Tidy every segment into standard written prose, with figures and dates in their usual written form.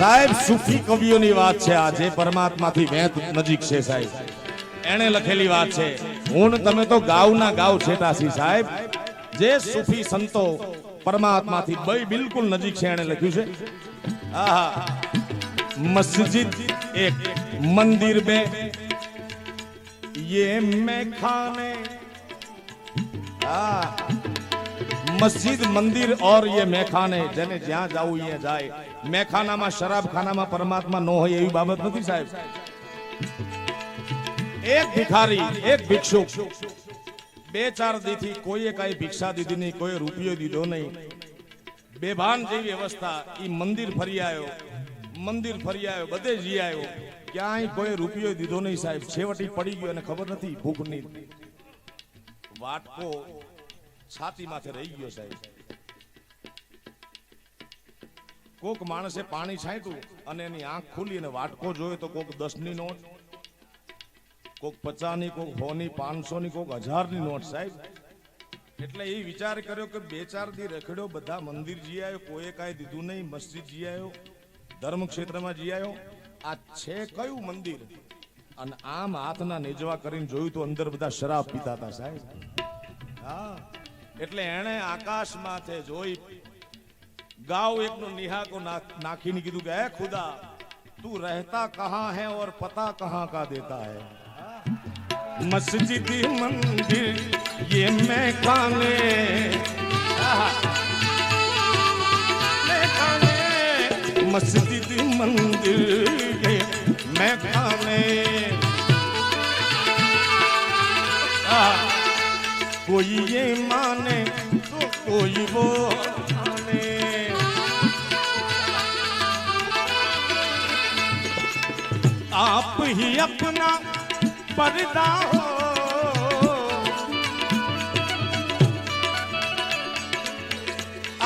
સાહેબ સૂફી કવિઓની વાત છે આ, જે પરમાત્માથી વેત નજીક છે સાહેબ, એને લખેલી વાત છે. હું તમે તો ગાવના ગાવ છેટાસી સાહેબ. જે સૂફી સંતો પરમાત્માથી બિલકુલ નજીક છે એને લખ્યું છે. આહા, મસ્જિદ એક મંદિર બે ये मैं खाने, मस्जिद मंदिर और ये मैखाने, जने જ્યાં જાવું અહીંયા જાય. મેખાનામાં શરાબ ખાનામાં પરમાત્મા ન હોય એવી બાબત નથી સાહેબ. એક ભિખારી, એક ભિક્ષુક 2-4 દીથી કોઈએ કઈ ભિક્ષા દીધી નહીં, કોઈ રૂપિયો દીધો નહીં, બેભાન જેવી અવસ્થા. ઈ મંદિર ફરી આવ્યો, બધે જી આવ્યો, ક્યાંય કોઈ રૂપિયો દીધો નહીં સાહેબ. છેવટી પડી ગયો અને ખબર નથી ભૂખની વાટકો છાતી માથે રહી ગયો સાહેબ. કોક માણસે પાણી છાંટ્યું અને એની આંખ ખુલી અને વાટકો જોયો તો કોક 10ની not, coke 50ની, coke 100ની, 500ની, coke 1000ની not સાહેબ. એટલે એ વિચાર કર્યો કે 2-4 દી રખડ્યો, બધા મંદિર જી આવ્યો, કોઈએ કાંઈ દીધું નહીં, મસ્જિદ જી આવ્યો, ધર્મ ક્ષેત્રમાં જી આવ્યો, આ છે કયું મંદિર? અને આમ હાથના નેજવા કરીને જોયું તો અંદર બધા શરાબ પીતા હતા સાહેબ. હા, એટલે એણે આકાશ માથે જોઈ ગાવ એકનો નિહાકો નાખીને કીધું કે હે ખુદા, તું રહેતા કહાં હૈ ઓર પતા કહાં કા દેતા હૈ. મસ્જિદ મંદિર ये मैखाने, मस्जिद मंदिर ये मैखाने, कोई ये माने तो कोई वो माने. आप ही अपना पर्दा हो,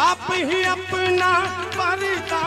आप ही अपना पर्दा